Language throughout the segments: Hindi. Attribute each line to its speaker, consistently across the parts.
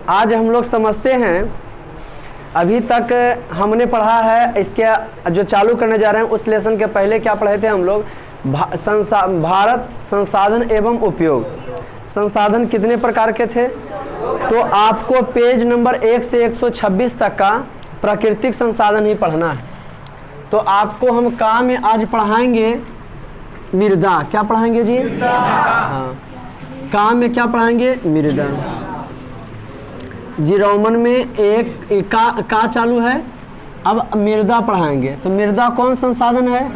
Speaker 1: आज हम लोग समझते हैं, अभी तक हमने पढ़ा है, इसके जो चालू करने जा रहे हैं उस लेसन के पहले क्या पढ़े थे हम लोग? भारत संसाधन एवं उपयोग। संसाधन कितने प्रकार के थे? तो आपको पेज नंबर 1 से 126 तक का प्राकृतिक संसाधन ही पढ़ना है। तो आपको हम काम में आज पढ़ाएंगे मृदा। क्या पढ़ाएंगे जी? हाँ, काम में क्या पढ़ाएंगे? मृदा। जी रोमन में एक का चालू है, अब मृदा पढ़ाएंगे। तो मृदा कौन संसाधन है?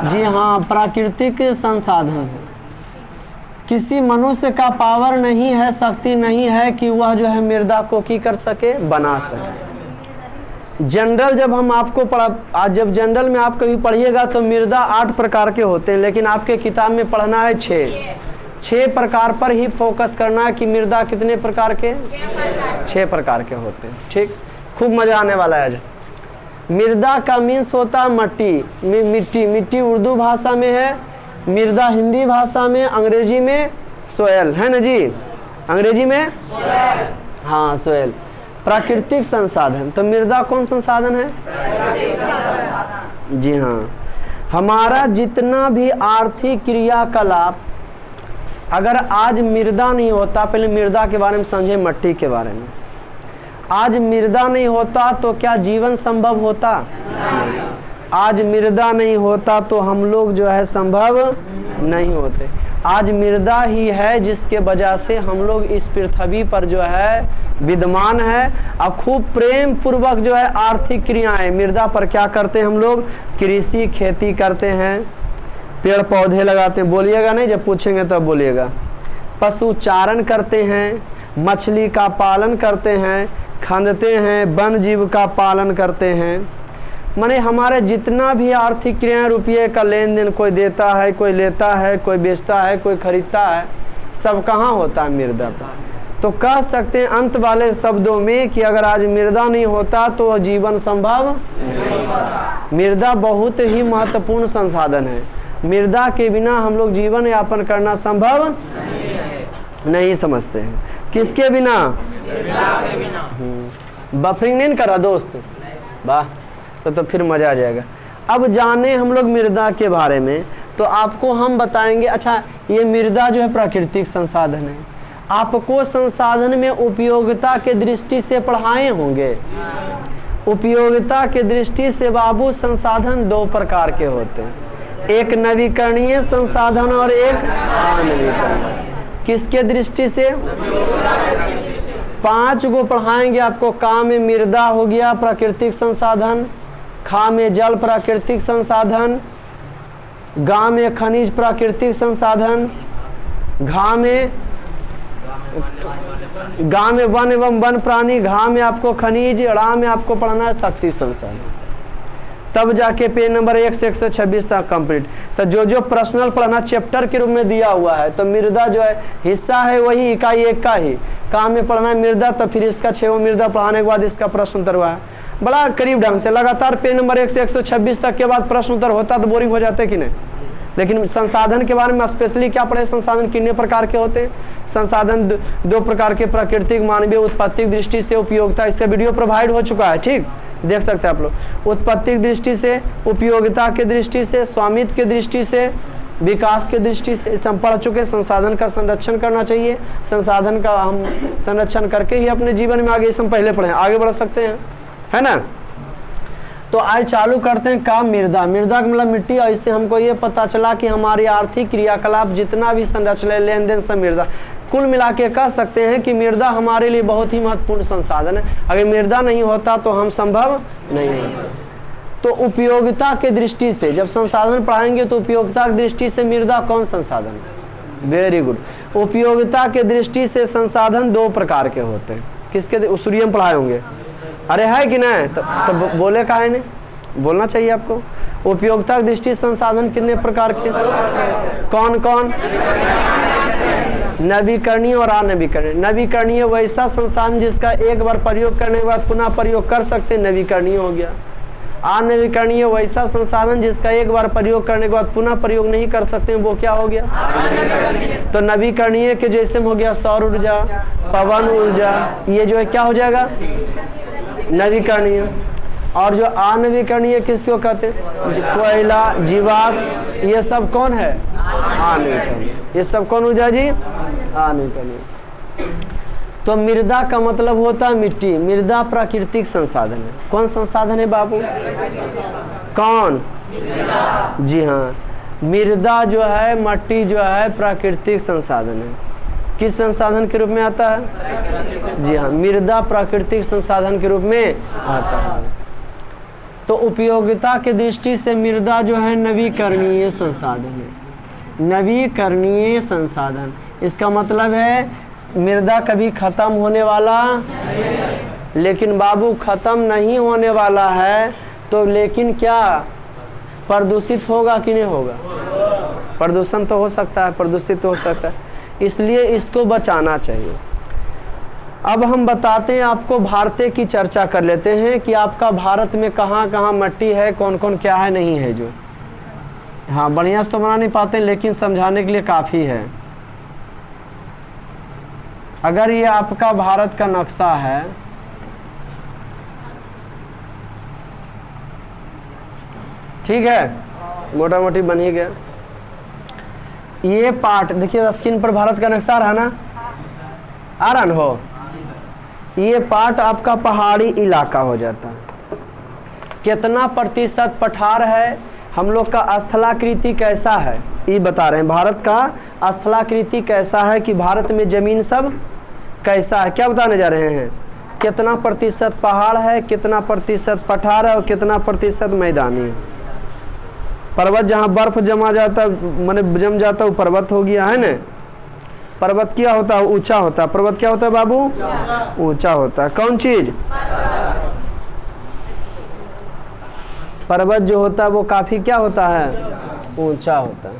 Speaker 1: जी हाँ, प्राकृतिक संसाधन। किसी मनुष्य का पावर नहीं है, शक्ति नहीं है कि वह जो है मृदा को की कर सके, बना सके। जनरल जब हम आपको आज जब जनरल में आप कभी पढ़िएगा तो मृदा 8 प्रकार के होते हैं, लेकिन आपके किताब में पढ़ना है 6 प्रकार पर ही फोकस करना है कि मृदा कितने प्रकार के? 6 प्रकार के होते हैं। ठीक, खूब मजा आने वाला है आज। मृदा का मीन्स होता है मिट्टी। मिट्टी उर्दू भाषा में है, मृदा हिंदी भाषा में, अंग्रेजी में सोयल है ना जी? अंग्रेजी में हाँ सोयल। प्राकृतिक संसाधन, तो मृदा कौन संसाधन है? जी हाँ, हमारा जितना भी आर्थिक क्रियाकलाप, अगर आज मृदा नहीं होता, पहले मृदा के बारे में समझे, मट्टी के बारे में। आज मृदा नहीं होता तो क्या जीवन संभव होता? आज मृदा नहीं होता तो हम लोग जो है संभव नहीं होते। आज मृदा ही है जिसके वजह से हम लोग इस पृथ्वी पर जो है विद्यमान है। अब खूब प्रेम पूर्वक जो है आर्थिक क्रियाएं मृदा पर क्या करते हैं हम लोग? कृषि, खेती करते हैं, पेड़ पौधे लगाते हैं। बोलिएगा नहीं, जब पूछेंगे तब बोलिएगा। पशु चारण करते हैं, मछली का पालन करते हैं, खंदते हैं, वन जीव का पालन करते हैं। माने हमारे जितना भी आर्थिक क्रियाएं, रुपये का लेन देन, कोई देता है, कोई लेता है, कोई बेचता है, कोई खरीदता है, सब कहाँ होता है? मृदा पर। तो कह सकते हैं अंत वाले शब्दों में कि अगर आज मृदा नहीं होता तो जीवन संभव नहीं। मृदा बहुत ही महत्वपूर्ण संसाधन है। मृदा के बिना हम लोग जीवन यापन करना संभव नहीं समझते हैं। किसके बिना? बफरिंग नहीं करा दोस्त? वाह, तो फिर मजा आ जाएगा। अब जाने हम लोग मृदा के बारे में, तो आपको हम बताएंगे। अच्छा, ये मृदा जो है प्राकृतिक संसाधन है। आपको संसाधन में उपयोगिता के दृष्टि से पढ़ाए होंगे। उपयोगिता के दृष्टि से बाबू संसाधन 2 प्रकार के होते हैं, एक नवीकरणीय संसाधन और एक अनवीकरणीय। किसके दृष्टि से? 5 गो पढ़ाएंगे आपको। का में मृदा हो गया प्राकृतिक संसाधन, खा में जल प्राकृतिक संसाधन, गा में खनिज प्राकृतिक संसाधन, गा में वन एवं वन प्राणी, घा में आपको खनिज, ड़ा में आपको पढ़ना है शक्ति संसाधन। तब जाके पेज नंबर 1 से 126 तक कंप्लीट। तो जो पर्सनल पढ़ना चैप्टर के रूप में दिया हुआ है, तो मृदा जो है हिस्सा है वही इकाई 1 का ही। काम में पढ़ना है मृदा, तो फिर इसका 6 मृदा पढ़ाने के बाद इसका प्रश्न उत्तर हुआ है बड़ा करीब ढंग से। लगातार पेज नंबर 1 से 126 तक के बाद प्रश्न उत्तर होता तो बोरिंग हो जाते कि नहीं? लेकिन संसाधन के बारे में स्पेशली क्या पढ़े? संसाधन कितने प्रकार के होते हैं? संसाधन 2 प्रकार के, प्राकृतिक, मानवीय। उत्पत्ति दृष्टि से, उपयोगिता, इससे वीडियो प्रोवाइड हो चुका है, ठीक, देख सकते हैं आप लोग। उत्पत्ति दृष्टि से, उपयोगिता के दृष्टि से, स्वामित्व के दृष्टि से, विकास के दृष्टि से, इसे हम पढ़ चुके। संसाधन का संरक्षण करना चाहिए, संसाधन का हम संरक्षण करके ही अपने जीवन में आगे, इसे हम पहले पढ़े, आगे बढ़ सकते हैं, है ना? तो आज चालू करते हैं काम मृदा। मृदा का मतलब मिट्टी, और इससे हमको ये पता चला कि हमारी आर्थिक क्रियाकलाप जितना भी संरचना, लेन देन, सब मृदा। कुल मिला के कह सकते हैं कि मृदा हमारे लिए बहुत ही महत्वपूर्ण संसाधन है। अगर मृदा नहीं होता तो हम संभव नहीं होता। तो उपयोगिता के दृष्टि से जब संसाधन पढ़ाएंगे तो उपयोगिता की दृष्टि से मृदा कौन संसाधन है? Very good. उपयोगिता के दृष्टि से संसाधन 2 प्रकार के होते हैं। किसके? सूर्य में पढ़ाए होंगे। अरे है कि नहीं? तो बोले का है नहीं, बोलना चाहिए आपको। उपयोगिता की दृष्टि संसाधन कितने प्रकार के? कौन कौन? नवीकरणीय और अनवीकरणीय। नवीकरणीय वैसा संसाधन जिसका एक बार प्रयोग करने के बाद पुनः प्रयोग कर सकते, नवीकरणीय हो गया। अनवीकरणीय वैसा संसाधन जिसका एक बार प्रयोग करने के बाद पुनः प्रयोग नहीं कर सकते हैं, वो क्या हो गया? तो नवीकरणीय के जैसे में हो गया सौर ऊर्जा, पवन ऊर्जा, ये जो है क्या हो जाएगा? नवीकरणीय। और जो अनवीकरणीय किसको कहते हैं? कोयला, जीवाश्म, ये सब कौन है? अनवीकरणीय। ये सब कौन ऊर्जा जी? अनवीकरणीय। तो मृदा का मतलब होता है मिट्टी। मृदा प्राकृतिक संसाधन है। कौन संसाधन है बाबू? कौन? जी हाँ, मृदा जो है, मट्टी जो है प्राकृतिक संसाधन है। किस संसाधन के रूप में आता है? जी हाँ, मृदा प्राकृतिक संसाधन के रूप में आता है। तो उपयोगिता के दृष्टि से मृदा जो है नवीकरणीय संसाधन है। नवीकरणीय संसाधन, इसका मतलब है मृदा कभी खत्म होने वाला नहीं। लेकिन बाबू खत्म नहीं होने वाला है तो लेकिन क्या प्रदूषित होगा कि नहीं होगा? प्रदूषण तो हो सकता है, प्रदूषित हो सकता है, इसलिए इसको बचाना चाहिए। अब हम बताते हैं आपको, भारतीय की चर्चा कर लेते हैं कि आपका भारत में कहाँ कहाँ मट्टी है, कौन कौन क्या है नहीं है। जो हाँ बढ़िया से तो बना नहीं पाते लेकिन समझाने के लिए काफ़ी है। अगर ये आपका भारत का नक्शा है, ठीक है, मोटा मोटी बन ही गया। ये पार्ट देखिए स्क्रीन पर भारत का नक्शा रहा ना, आ रहा न हो। ये पार्ट आपका पहाड़ी इलाका हो जाता है। कितना प्रतिशत पठार है? हम लोग का स्थलाकृति कैसा है ये बता रहे हैं। भारत का स्थलाकृति कैसा है कि भारत में जमीन सब कैसा है, क्या बताने जा रहे हैं? कितना प्रतिशत पहाड़ है, कितना प्रतिशत पठार है और कितना प्रतिशत मैदानी है। पर्वत जहाँ बर्फ जमा जाता माने जम जाता वो पर्वत हो गया है ना। पर्वत क्या होता है? ऊंचा होता है। पर्वत क्या होता है बाबू? ऊंचा होता है। कौन चीज? पर्वत जो होता है वो काफी क्या होता है? ऊंचा होता है।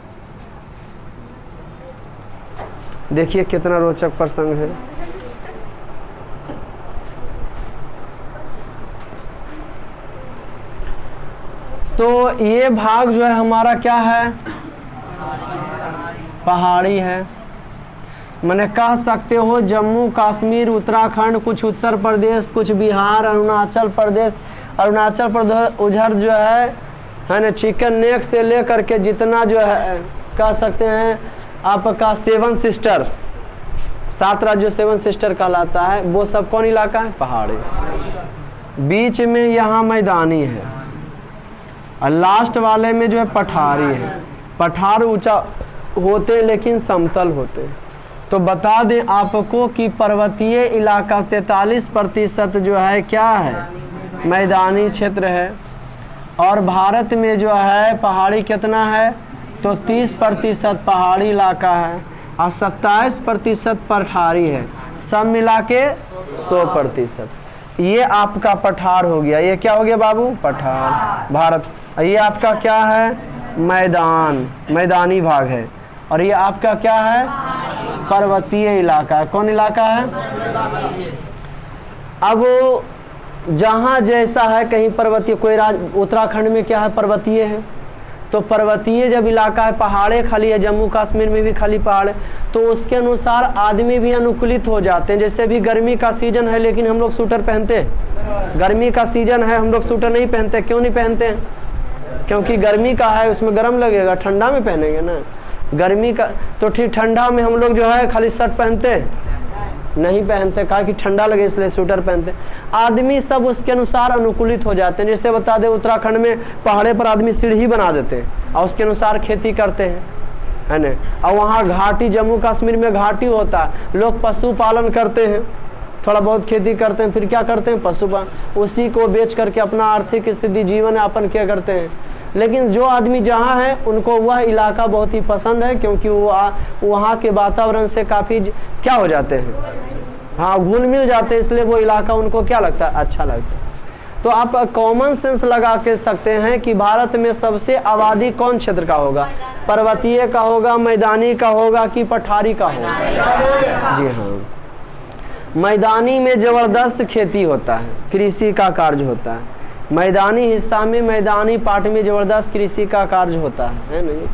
Speaker 1: देखिए कितना रोचक प्रसंग है। तो ये भाग जो है हमारा क्या है? पहाड़ी है। मैंने कह सकते हो जम्मू कश्मीर, उत्तराखंड, कुछ उत्तर प्रदेश, कुछ बिहार, अरुणाचल प्रदेश। अरुणाचल प्रदेश उधर जो है ना चिकन नेक से लेकर के जितना जो है कह सकते हैं आपका 7 सिस्टर, 7 राज्यों 7 सिस्टर कहलाता है, वो सब कौन इलाका है? पहाड़ी। बीच में यहाँ मैदानी है और लास्ट वाले में जो है पठारी है। पठार ऊंचा होते लेकिन समतल होते। तो बता दें आपको कि पर्वतीय इलाका 43% जो है क्या है? मैदानी क्षेत्र है। और भारत में जो है पहाड़ी कितना है? तो 30% पहाड़ी इलाका है और 27% पठारी है। सब मिला के 100%। ये आपका पठार हो गया। ये क्या हो गया बाबू? पठार भारत। ये आपका क्या है? मैदान, मैदानी भाग है। और ये आपका क्या है? पर्वतीय इलाका है। कौन इलाका है? अब जहाँ जैसा है, कहीं पर्वतीय, कोई उत्तराखंड में क्या है? पर्वतीय है। तो पर्वतीय जब इलाका है, पहाड़े खाली है, जम्मू कश्मीर में भी खाली पहाड़ है, तो उसके अनुसार आदमी भी अनुकूलित हो जाते हैं। जैसे अभी गर्मी का सीजन है लेकिन हम लोग स्वेटर पहनते हैं। गर्मी का सीजन है, हम लोग स्वेटर नहीं पहनते। क्यों नहीं पहनते हैं? क्योंकि गर्मी का है, उसमें गर्म लगेगा। ठंडा में पहनेंगे ना गर्मी का, तो ठीक ठंडा में हम लोग जो है खाली शर्ट पहनते नहीं पहनते, कहा कि ठंडा लगे इसलिए स्वेटर पहनते। आदमी सब उसके अनुसार अनुकूलित हो जाते हैं। जैसे बता दे उत्तराखंड में पहाड़े पर आदमी सीढ़ी बना देते हैं और उसके अनुसार खेती करते हैं, है ना। और वहाँ घाटी, जम्मू कश्मीर में घाटी होता है, लोग पशुपालन करते हैं, थोड़ा बहुत खेती करते हैं, फिर क्या करते हैं? पशुपालन, उसी को बेच करके अपना आर्थिक स्थिति, जीवन यापन क्या करते हैं। लेकिन जो आदमी जहाँ है उनको वह इलाका बहुत ही पसंद है, क्योंकि वो वहाँ के वातावरण से काफ़ी क्या हो जाते हैं, हाँ, घुल मिल जाते हैं, इसलिए वो इलाका उनको क्या लगता है? अच्छा लगता है। तो आप कॉमन सेंस लगा के सकते हैं कि भारत में सबसे आबादी कौन क्षेत्र का होगा? पर्वतीय का होगा, मैदानी का होगा कि पठारी का होगा? जी हाँ, मैदानी में ज़बरदस्त खेती होता है, कृषि का कार्य होता है। मैदानी हिस्सा में, मैदानी पार्ट में ज़बरदस्त कृषि का कार्य होता है नहीं।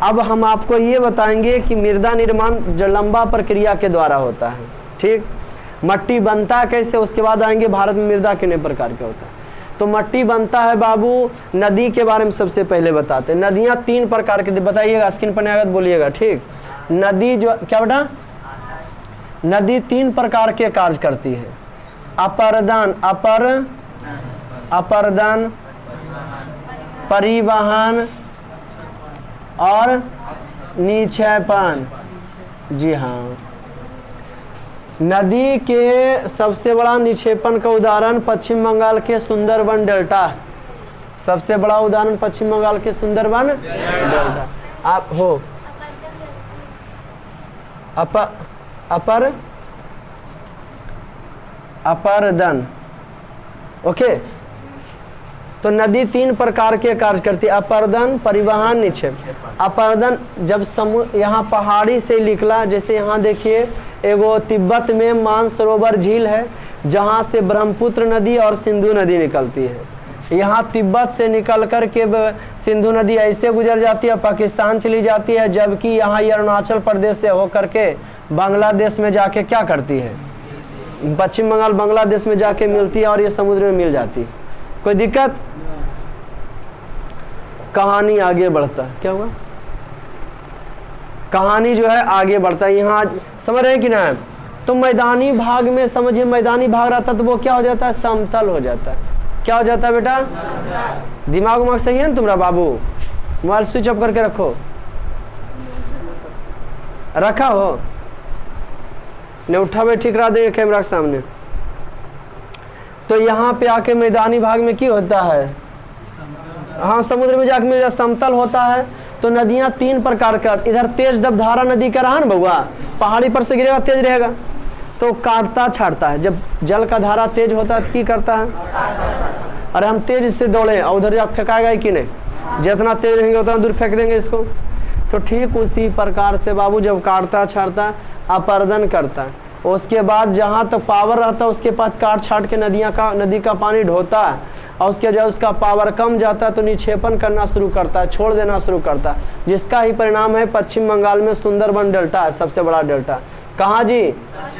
Speaker 1: अब हम आपको ये बताएंगे कि मृदा निर्माण जो लंबा प्रक्रिया के द्वारा होता है, ठीक। मट्टी बनता है कैसे, उसके बाद आएंगे भारत में मृदा कितने प्रकार के होता है। तो मट्टी बनता है बाबू, नदी के बारे में सबसे पहले बताते हैं। नदियाँ 3 प्रकार की, बताइएगा स्क्रीन पर आएगा तो बोलिएगा, ठीक। नदी जो क्या बेटा, नदी 3 प्रकार के कार्य करती है। अपर्दन, अपर्दन, परिवहन और निक्षेपण। जी हाँ, नदी के सबसे बड़ा निक्षेपण का उदाहरण पश्चिम बंगाल के सुंदरबन डेल्टा। सबसे बड़ा उदाहरण पश्चिम बंगाल के सुंदरबन डेल्टा। आप हो अपर्दन, ओके। तो नदी 3 प्रकार के कार्य करती है, अपर्दन, परिवहन, निक्षेप। अपर्दन जब यहाँ पहाड़ी से निकला, जैसे यहाँ देखिए एगो तिब्बत में मानसरोवर झील है जहाँ से ब्रह्मपुत्र नदी और सिंधु नदी निकलती है। यहाँ तिब्बत से निकल कर के सिंधु नदी ऐसे गुजर जाती है, पाकिस्तान चली जाती है, जबकि यहाँ ये अरुणाचल प्रदेश से होकर के बांग्लादेश में जाके क्या करती है, पश्चिम बंगाल बांग्लादेश में जाके मिलती है और ये समुद्र में मिल जाती है। कोई दिक्कत? कहानी आगे बढ़ता है, क्या हुआ, कहानी जो है आगे बढ़ता है। यहाँ समझ रहे हैं कि ना? तो मैदानी भाग में समझिए, मैदानी भाग रहता तो वो क्या हो जाता है, समतल हो जाता है। क्या हो जाता है बेटा? दिमाग उमाग सही है ना तुम्हारा बाबू? मोबाइल स्विच ऑफ करके रखो, रखा हो नहीं, उठा हुए ठीक रहा देगा कैमरा के सामने। तो यहाँ पे आके मैदानी भाग में क्या होता है, हाँ समुद्र में जाके मेरा समतल होता है। तो नदियाँ 3 प्रकार का, इधर तेज धारा नदी का रहा ना बउआ, पहाड़ी पर से गिरेगा तेज रहेगा तो काटता छाड़ता है। जब जल का धारा तेज होता है तो क्या करता है, अरे हम तेज से दौड़े और उधर जाकर फेंकाएगा कि नहीं, जितना तेज रहेंगे उतना दूर फेंक देंगे इसको। तो ठीक उसी प्रकार से बाबू जब काटता छाड़ता अपर्दन करता है, उसके बाद जहाँ तक पावर रहता है उसके पास काट छाट के नदी का पानी ढोता है, और उसके जब उसका पावर कम जाता है तो निक्षेपण करना शुरू करता है, छोड़ देना शुरू करता है, जिसका ही परिणाम है पश्चिम बंगाल में सुंदरबन डेल्टा है, सबसे बड़ा डेल्टा। कहाँ जी?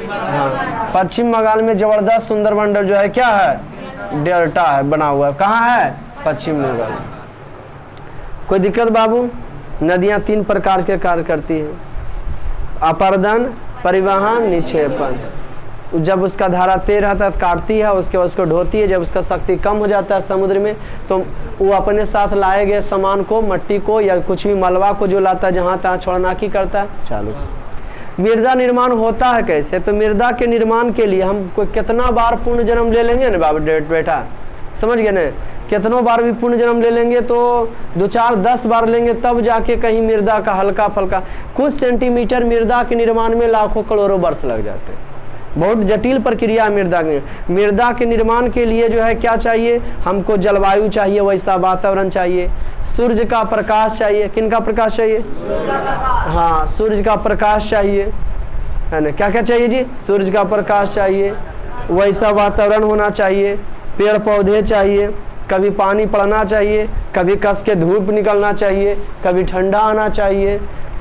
Speaker 1: हाँ, पश्चिम बंगाल में जबरदस्त सुंदरबन डेल्टा जो है क्या है, डेल्टा है बना हुआ है। कहाँ है? पश्चिम बंगाल। कोई दिक्कत बाबू? नदियाँ 3 प्रकार के कार्य करती हैं, अपर्दन, परिवहन, निक्षेपण। जब उसका धारा तेज रहता है काटती है, उसके बाद उसको ढोती है। जब उसका शक्ति कम हो जाता है समुद्र में तो वो अपने साथ लाए गए सामान को, मट्टी को या कुछ भी मलबा को जो लाता है जहाँ तहाँ छोड़ना की करता है चालू। मृदा निर्माण होता है कैसे? तो मृदा के निर्माण के लिए हम कोई कितना बार पूर्ण जन्म ले लेंगे ना बाबू बेटा, समझ गए ना, कितनों बार भी पूर्ण जन्म ले लेंगे तो 2, 4, 10 बार लेंगे तब जाके कहीं मृदा का हल्का फल्का कुछ सेंटीमीटर मृदा के निर्माण में लाखों करोड़ों वर्ष लग जाते हैं। बहुत जटिल प्रक्रिया है मृदा के निर्माण के लिए जो है क्या चाहिए हमको, जलवायु चाहिए, वैसा वातावरण चाहिए, सूर्य का प्रकाश चाहिए। किन का प्रकाश चाहिए? हाँ, सूर्य का प्रकाश चाहिए, है ना। क्या क्या चाहिए जी? सूर्य का प्रकाश चाहिए, वैसा वातावरण होना चाहिए, पेड़ पौधे चाहिए, कभी पानी पड़ना चाहिए, कभी कस के धूप निकलना चाहिए, कभी ठंडा आना चाहिए,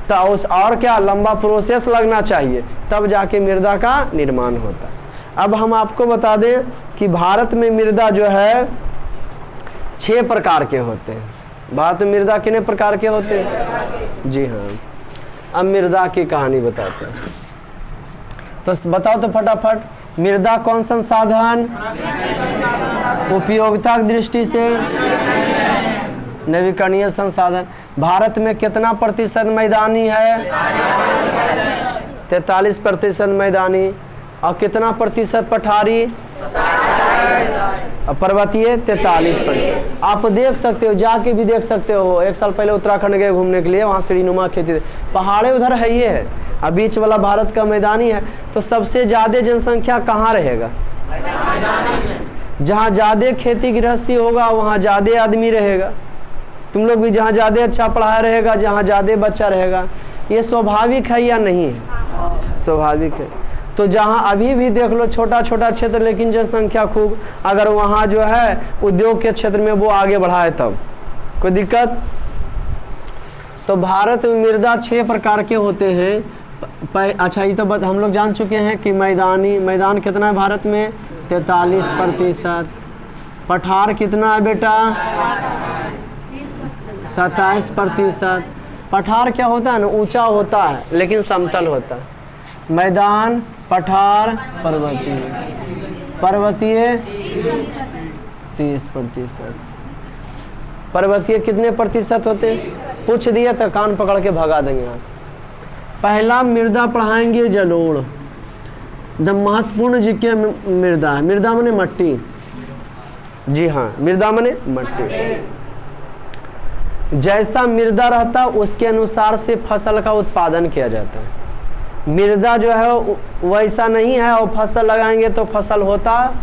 Speaker 1: तो उस और क्या लंबा प्रोसेस लगना चाहिए, तब जाके मृदा का निर्माण होता है। अब हम आपको बता दें कि भारत में मृदा जो है 6 प्रकार के होते हैं। भारत में मृदा कितने प्रकार के होते हैं? जी हाँ, अब मृदा की कहानी बताते हैं। तो बताओ तो फटाफट, मृदा कौन संसाधन, उपयोगिता की दृष्टि से नवीकरणीय संसाधन। भारत में कितना प्रतिशत मैदानी है? 43% मैदानी। और कितना प्रतिशत पठारी? पर्वतीय 43%। आप देख सकते हो, जाके भी देख सकते हो। एक साल पहले उत्तराखंड गए घूमने के लिए, वहाँ सीढ़ीनुमा खेती, पहाड़े उधर है ये है, अब बीच वाला भारत का मैदानी है। तो सबसे ज़्यादा जनसंख्या कहाँ रहेगा? जहाँ ज़्यादा खेती गृहस्थी होगा वहाँ ज़्यादा आदमी रहेगा। तुम लोग भी जहाँ ज़्यादा अच्छा पढ़ाया रहेगा, जहाँ ज़्यादा बच्चा रहेगा, ये स्वाभाविक है या नहीं है? स्वाभाविक है। तो जहाँ अभी भी देख लो छोटा छोटा क्षेत्र लेकिन जनसंख्या खूब, अगर वहाँ जो है उद्योग के क्षेत्र में वो आगे बढ़ाए तब कोई दिक्कत। तो भारत में मृदा 6 प्रकार के होते हैं। अच्छा ये तो हम लोग जान चुके हैं कि मैदान कितना है भारत में 43%। पठार कितना है बेटा 27%। पठार क्या होता है ना, ऊंचा होता है लेकिन समतल होता है। मैदान, पठार, पर्वतीय 30%। पर्वतीय कितने प्रतिशत होते, पूछ दिया तो कान पकड़ के भगा देंगे यहाँ से। पहला मृदा पढ़ाएंगे जलोढ़, द महत्वपूर्ण जी के मृदा है। मृदा माने मट्टी, जी हाँ मृदा माने मट्टी। जैसा मृदा रहता उसके अनुसार से फसल का उत्पादन किया जाता है। मृदा जो है वैसा नहीं है और फसल लगाएंगे तो फसल होता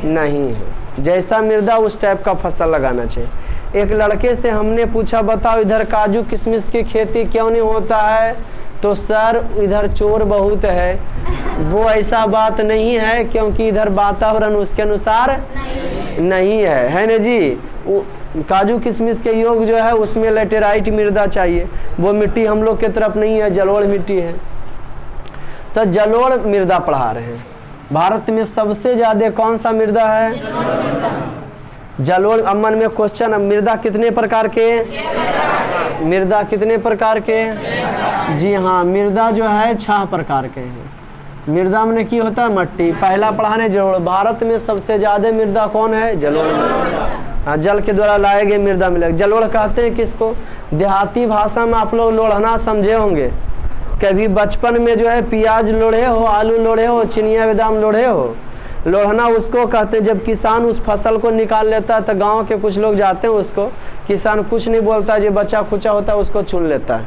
Speaker 1: नहीं है। जैसा मृदा उस टाइप का फसल लगाना चाहिए। एक लड़के से हमने पूछा बताओ इधर काजू किशमिश की खेती क्यों नहीं होता है, तो सर इधर चोर बहुत है। वो ऐसा बात नहीं है क्योंकि इधर वातावरण उसके अनुसार नहीं है ना जी। काजू किशमिश के योग जो है उसमें लेटेराइट मृदा चाहिए, वो मिट्टी हम लोग के तरफ नहीं है, जलोढ़ मिट्टी है। तो जलोढ़ मृदा पढ़ा रहे हैं। भारत में सबसे ज्यादा कौन सा मृदा है, जलोढ़। अमन में क्वेश्चन, मृदा कितने प्रकार के, मृदा कितने प्रकार के, जी हाँ मृदा जो है 6 प्रकार के हैं। मृदा में की होता है मट्टी, पहला पढ़ाने जलोढ़। भारत में सबसे ज्यादा मृदा कौन है, जलोढ़। हाँ जल के द्वारा लाए गए मृदा मिलेगा। जलोढ़ कहते हैं किसको, देहाती भाषा में आप लोग लोढ़ना समझे होंगे। कभी बचपन में जो है प्याज लोढ़े हो, आलू लोढ़े हो, चिनिया बादाम लोढ़े हो। लोढ़ना उसको कहते हैं जब किसान उस फसल को निकाल लेता है तो गांव के कुछ लोग जाते हैं उसको, किसान कुछ नहीं बोलता, जो बच्चा खुचा होता है उसको चुन लेता है,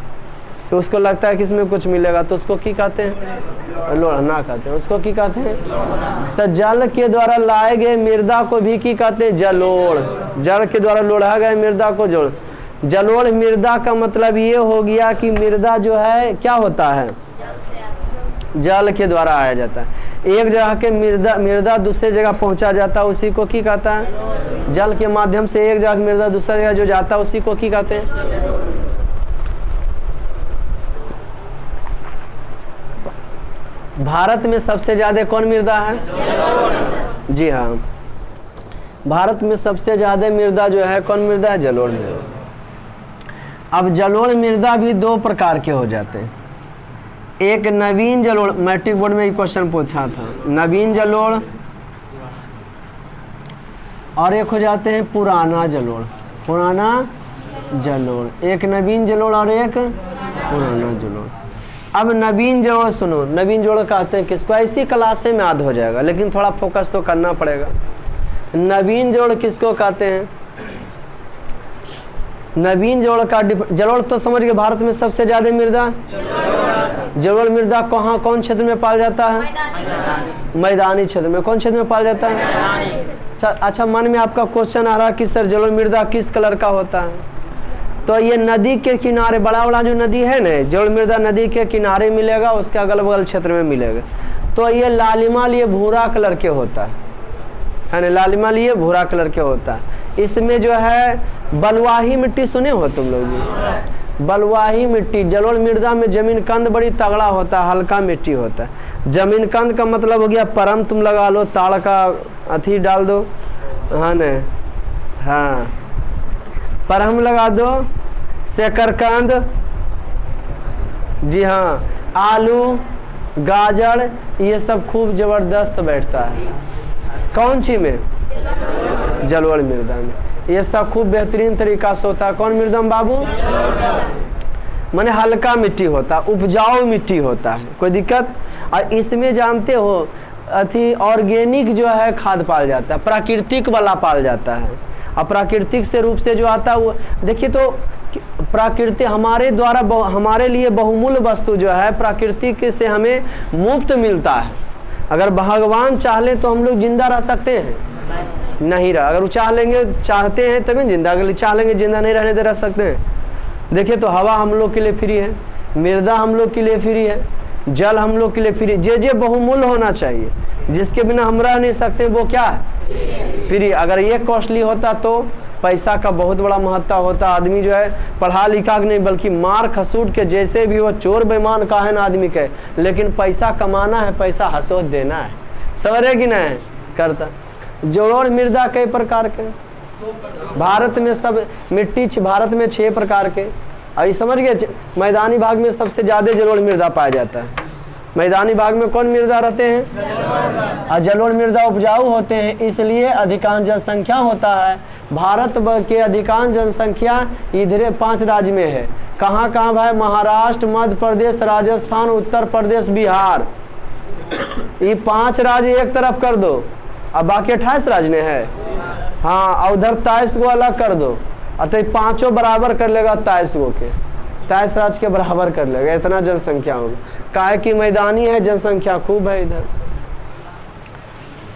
Speaker 1: तो उसको लगता है कि इसमें कुछ मिलेगा, तो उसको की कहते हैं, लोढ़ना कहते हैं। उसको की कहते हैं, तो जल के द्वारा लाए गए मृदा को भी की कहते हैं, जलोढ़। जल के द्वारा लोढ़ा गया मृदा को जोड़। जलोढ़ मृदा का मतलब ये हो गया कि मृदा जो है क्या होता है, जल के द्वारा आया जाता है। एक जगह के मृदा दूसरे जगह पहुंचा जाता है, उसी को की कहता है, जल के माध्यम से एक जगह मृदा दूसरी जगह जो जाता है उसी को की कहते हैं। भारत में सबसे ज्यादा कौन मृदा है, जी हाँ भारत में सबसे ज्यादा मृदा जो है कौन मृदा है, जलोढ़ मृदा। अब जलोढ़ मृदा भी 2 प्रकार के हो जाते हैं। एक नवीन जलोढ़, मैट्रिक बोर्ड में क्वेश्चन पूछा था, नवीन जलोढ़, और एक हो जाते हैं पुराना जलोढ़। पुराना जलोढ़, एक नवीन जलोढ़ और एक पुराना जलोढ़। अब नवीन जलोढ़ सुनो, नवीन जलोढ़ कहते हैं किसको, ऐसी क्लासे में याद हो जाएगा लेकिन थोड़ा फोकस तो करना पड़ेगा। नवीन जलोढ़ किसको कहते हैं, नवीन जलोढ़ का जलोढ़ तो समझ गए। भारत में सबसे ज्यादा मृदा जलोढ़ मृदा कहाँ कौन क्षेत्र में पाया जाता है, मैदानी क्षेत्र में। कौन क्षेत्र में पाया जाता है, अच्छा मन में आपका क्वेश्चन आ रहा कि सर जलोढ़ मृदा किस कलर का होता है, तो ये नदी के किनारे, बड़ा बड़ा जो नदी है ना, जलोढ़ मृदा नदी के किनारे मिलेगा, उसके अगल बगल क्षेत्र में मिलेगा। तो ये लालिमा लिए भूरा कलर के होता है ना, लालिमा लिए भूरा कलर के होता है। इसमें जो है बलुआही मिट्टी सुने हो तुम लोग जी, बलुआही मिट्टी। जलोढ़ मृदा में जमीन कंद बड़ी तगड़ा होता है, हल्का मिट्टी होता है। जमीन कंद का मतलब हो गया परम तुम लगा लो, ताड़ का अथी डाल दो, हाँ न, हाँ परम लगा दो, शकरकंद, जी हाँ आलू, गाजर, ये सब खूब जबरदस्त बैठता है। कौन सी में, जलोढ़ मृदा में। ये सब खूब बेहतरीन तरीका से होता है। कौन मृदा में बाबू, माने हल्का मिट्टी होता है, उपजाऊ मिट्टी होता है, कोई दिक्कत। और इसमें जानते हो अथी ऑर्गेनिक जो है खाद पाल जाता है, प्राकृतिक वाला पाल जाता है। और प्राकृतिक से रूप से जो आता है वो देखिए, तो प्राकृतिक हमारे द्वारा हमारे लिए बहुमूल्य वस्तु जो है प्राकृतिक से हमें मुफ्त मिलता है। अगर भगवान चाह ले तो हम लोग जिंदा रह सकते हैं, नहीं रह, अगर वो चाह लेंगे, चाहते हैं तभी जिंदा, अगर चाह लेंगे जिंदा नहीं रहने दे रह सकते हैं। देखिए तो हवा हम लोग के लिए फ्री है, मृदा हम लोग के लिए फ्री है, जल हम लोग के लिए फ्री, जे बहुमूल्य होना चाहिए, जिसके बिना हम रह नहीं सकते, वो क्या है? फ्री। अगर ये कॉस्टली होता तो पैसा का बहुत बड़ा महत्व होता। आदमी जो है पढ़ा लिखा नहीं बल्कि मार खसूट के जैसे भी हो, चोर बेईमान का है ना आदमी के, लेकिन पैसा कमाना है, पैसा हसोत देना है, समझ रहे कि नहीं करता। जोड़ मृदा कई प्रकार के भारत में, सब मिट्टी भारत में 6 प्रकार के, अभी समझ गए। मैदानी भाग में सबसे ज्यादा जलोढ़ मृदा पाया जाता है। मैदानी भाग में कौन मृदा रहते हैं? और जलोढ़ मृदा उपजाऊ होते हैं, इसलिए अधिकांश जनसंख्या होता है। भारत के अधिकांश जनसंख्या इधर 5 राज्य में है। कहाँ कहाँ भाई? महाराष्ट्र, मध्य प्रदेश, राजस्थान, उत्तर प्रदेश, बिहार। ये 5 राज्य एक तरफ कर दो, अब बाकी 28 राज्य में है। हाँ, और उधर 23 को अलग कर दो, अतः 5 बराबर कर लेगा 23 को के, 23 राज्य के बराबर कर लेगा, इतना जनसंख्या होगा। काहे कि मैदानी है, जनसंख्या खूब है इधर।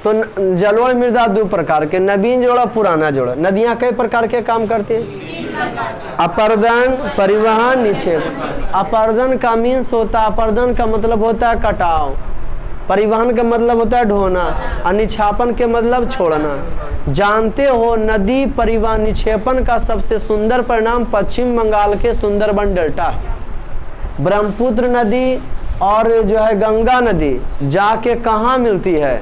Speaker 1: तो जलोढ़ मृदा 2 प्रकार के, नवीन जोड़ा, पुराना जोड़ा। नदियां कई प्रकार के काम करती हैं? अपर्दन, परिवहन, निक्षेप। अपर्दन का मीन्स होता है, अपर्दन का मतलब होता है कटाव, परिवहन का मतलब होता है ढोना, और निक्षापन के मतलब छोड़ना। जानते हो नदी परिवहन निक्षेपण का सबसे सुंदर परिणाम पश्चिम बंगाल के सुंदरबन डेल्टा, ब्रह्मपुत्र नदी और जो है गंगा नदी जाके कहाँ मिलती है?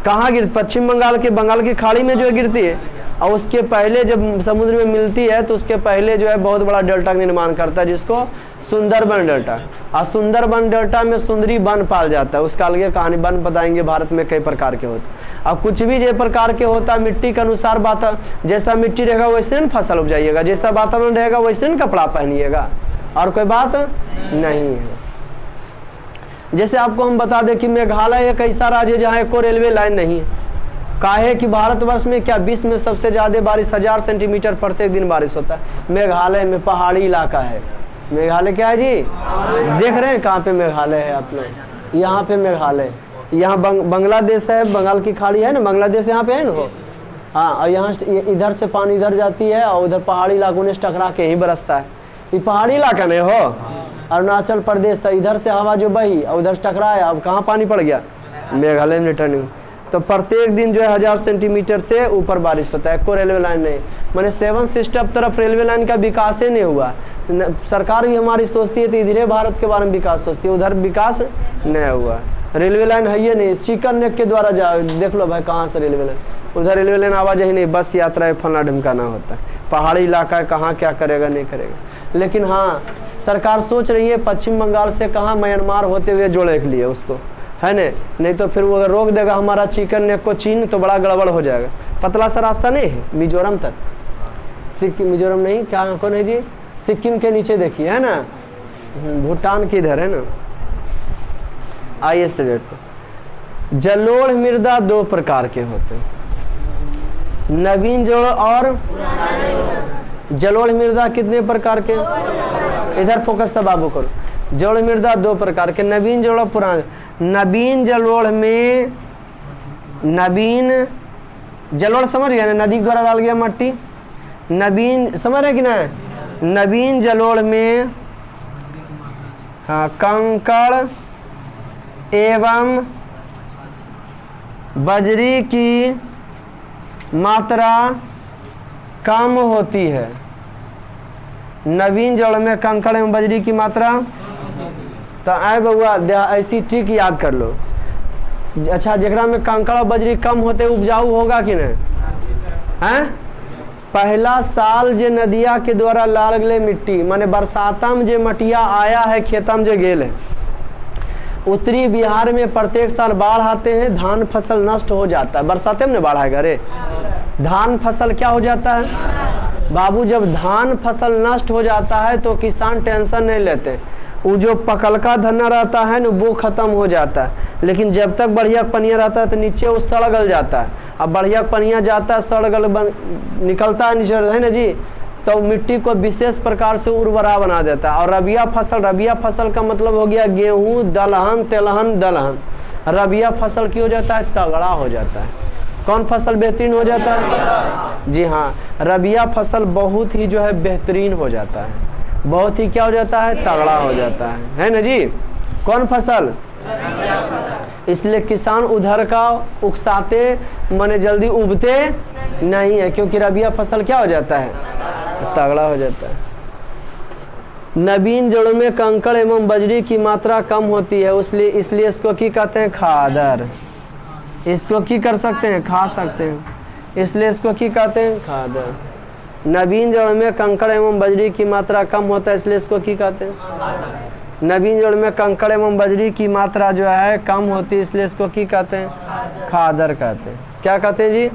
Speaker 1: कहाँ गिरती? पश्चिम बंगाल की खाड़ी में जो गिरती है, और उसके पहले जब समुद्र में मिलती है तो उसके पहले जो है बहुत बड़ा डेल्टा का निर्माण करता है, जिसको सुंदरबन डेल्टा। और सुंदरबन डेल्टा में सुंदरी वन पाल जाता है, उसका अलग कहानी वन बताएंगे। भारत में कई प्रकार के होते हैं। अब कुछ भी जो प्रकार के होता है, मिट्टी के अनुसार बात, जैसा मिट्टी रहेगा वैसे न फसल उपजाइएगा, जैसा वातावरण रहेगा वैसे न कपड़ा पहनिएगा, और कोई बात नहीं है। जैसे आपको हम बता दें कि मेघालय एक ऐसा राज्य है जहाँ एको रेलवे लाइन नहीं है। काहे कि भारतवर्ष में क्या विश्व में सबसे ज़्यादा बारिश 1000 सेंटीमीटर प्रत्येक दिन बारिश होता है। मेघालय में पहाड़ी इलाका है। मेघालय क्या है जी? देख रहे हैं कहाँ पे मेघालय है आप लोग? यहाँ पे मेघालय, यहाँ बांग्लादेश है, बंगाल की खाड़ी है ना, बांग्लादेश यहाँ पे है ना हो। हाँ, और यहाँ इधर से पानी इधर जाती है और उधर पहाड़ी इलाकों ने टकरा के ही बरसता है। ये पहाड़ी इलाका नहीं हो, अरुणाचल प्रदेश था, इधर से हवा जो बही और उधर टकराया, अब कहाँ पानी पड़ गया? मेघालय में रिटर्निंग। तो प्रत्येक दिन जो है 1000 सेंटीमीटर से ऊपर बारिश होता है। कोई रेलवे लाइन नहीं, मैंने 7 सिस्टम तरफ रेलवे लाइन का विकास ही नहीं हुआ। सरकार भी हमारी सोचती है तो इधर भारत के बारे में विकास सोचती है, उधर विकास नहीं हुआ। रेलवे लाइन है ये नहीं, चिकन नेक के द्वारा जाओ देख लो भाई कहाँ से रेलवे लाइन, उधर रेलवे लाइन आवाज ही नहीं, बस यात्रा है, फलना ढमकाना होता है। पहाड़ी इलाका है, कहाँ क्या करेगा नहीं करेगा। लेकिन हाँ, सरकार सोच रही है पश्चिम बंगाल से कहाँ म्यांमार होते हुए जोड़े के लिए उसको, है नहीं तो फिर वो अगर रोक देगा हमारा चिकन नेक को चीन तो बड़ा गड़बड़ हो जाएगा। पतला सा रास्ता नहीं है मिजोरम तक, सिक्किम, मिजोरम नहीं, क्या कौन है जी, सिक्किम के नीचे देखिए है ना, भूटान की इधर है ना। आइए से बैठो। जलोढ़ मृदा 2 प्रकार के होते हैं, नवीन जोड़ और जलोढ़ मृदा कितने प्रकार के? इधर फोकस सब बाबू करो। जलोढ़ मृदा 2 प्रकार के, नवीन जोड़ और पुराने। नवीन जलोढ़ में, नवीन जलोढ़ समझ गए ना, नदी के द्वारा डाल गया मट्टी, नवीन समझ रहे कि ना। नवीन जलोढ़ में कंकड़ एवं बजरी की मात्रा कम होती है। नवीन जड़ में कंकड़ एवं बजरी की मात्रा, तो आए बउआ ऐसी ट्रिक याद कर लो। अच्छा, जगरा में कंकड़ और बजरी कम होते उपजाऊ होगा कि नहीं? हैं? पहला साल जे नदिया के द्वारा लाल गले मिट्टी, माने बरसाता में जे मटिया आया है खेता में जो गेल है। उत्तरी बिहार में प्रत्येक साल बाढ़ आते हैं, धान फसल नष्ट हो जाता है। बरसाते में बाढ़ आएगा रे, धान फसल क्या हो जाता है बाबू? जब धान फसल नष्ट हो जाता है तो किसान टेंशन नहीं लेते, वो जो पकलका धना रहता है ना वो खत्म हो जाता है। लेकिन जब तक बढ़िया पनिया रहता है तो नीचे वो सड़गल जाता है। अब बढ़िया पनिया जाता है, सड़गल निकलता है नीचे, है ना जी, तो मिट्टी को विशेष प्रकार से उर्वरा बना देता है। और रबिया फसल का मतलब हो गया गेहूं, दलहन, तेलहन, दलहन। रबिया फसल की हो जाता है? तगड़ा हो जाता है। कौन फसल बेहतरीन हो जाता है? जी हाँ, रबिया फसल बहुत ही जो है बेहतरीन हो जाता है। बहुत ही क्या हो जाता है, तगड़ा हो जाता है ना जी। कौन फसल? इसलिए किसान उधर का उकसाते माने जल्दी उबते नहीं है, क्योंकि रबिया फसल क्या हो जाता है, तगड़ा हो जाता है। नवीन जड़ों में कंकड़ एवं बजरी की मात्रा कम होती है, इसलिए इसको की कहते हैं, खादर। इसको की कर सकते हैं, खा सकते हैं, इसलिए इसको की कहते हैं, खादर। नवीन जड़ में कंकड़ एवं बजरी की मात्रा कम होता है, इसलिए इसको की कहते हैं, नवीन जड़ में कंकड़ एवं बजरी की मात्रा जो है कम होती है, इसलिए इसको की कहते हैं, खादर कहते हैं। क्या कहते हैं जी?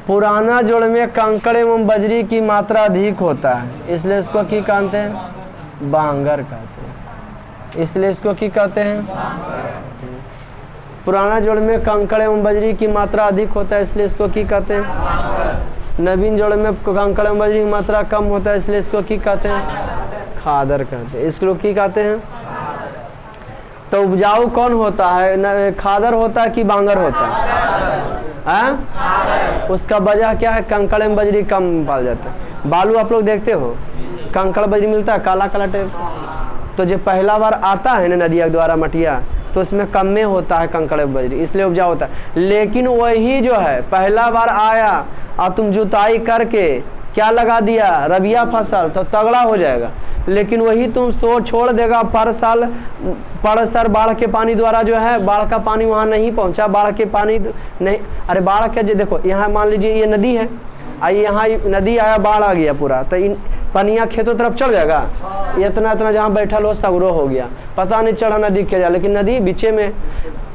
Speaker 1: पुराना जड़ में कंकड़ एवं बजरी की मात्रा अधिक होता है, इसलिए इसको की कहते हैं, बांगर कहते हैं, इसलिए इसको की कहते हैं। पुराना जड़ में कंकड़ एवं बजरी की मात्रा अधिक होता है, इसलिए इसको की कहते हैं। नवीन जड़ में कंकड़ एवं बजरी की मात्रा कम होता है, इसलिए इसको की कहते हैं, खादर कहते हैं। इसको की कहते हैं। तो उपजाऊ कौन होता है, खादर होता है कि बांगर होता है? उसका वजह क्या है, कंकड़ एवं बजरी कम पाल जाता है। बालू आप लोग देखते हो, कंकड़ बजरी मिलता है काला काला टाइप, तो जो पहला बार आता है ना नदिया के द्वारा मटिया, तो उसमें कम में होता है कंकड़ एवं बजरी, इसलिए उपजाऊ होता है। लेकिन वही जो है पहला बार आया और तुम जुताई करके क्या लगा दिया, रबिया फसल, तो तगड़ा हो जाएगा। लेकिन वही तुम छोड़ देगा पर साल बाढ़ के पानी द्वारा जो है, बाढ़ का पानी वहाँ नहीं पहुँचा, बाढ़ के पानी नहीं, अरे बाढ़ का जो देखो यहाँ मान लीजिए ये नदी है, आई यहाँ नदी आया, बाढ़ आ गया पूरा, तो इन पनिया खेतों तरफ चढ़ जाएगा, इतना इतना जहाँ बैठल हो सगरो हो गया, पता नहीं चढ़ा नदी के जा, लेकिन नदी बीचे में,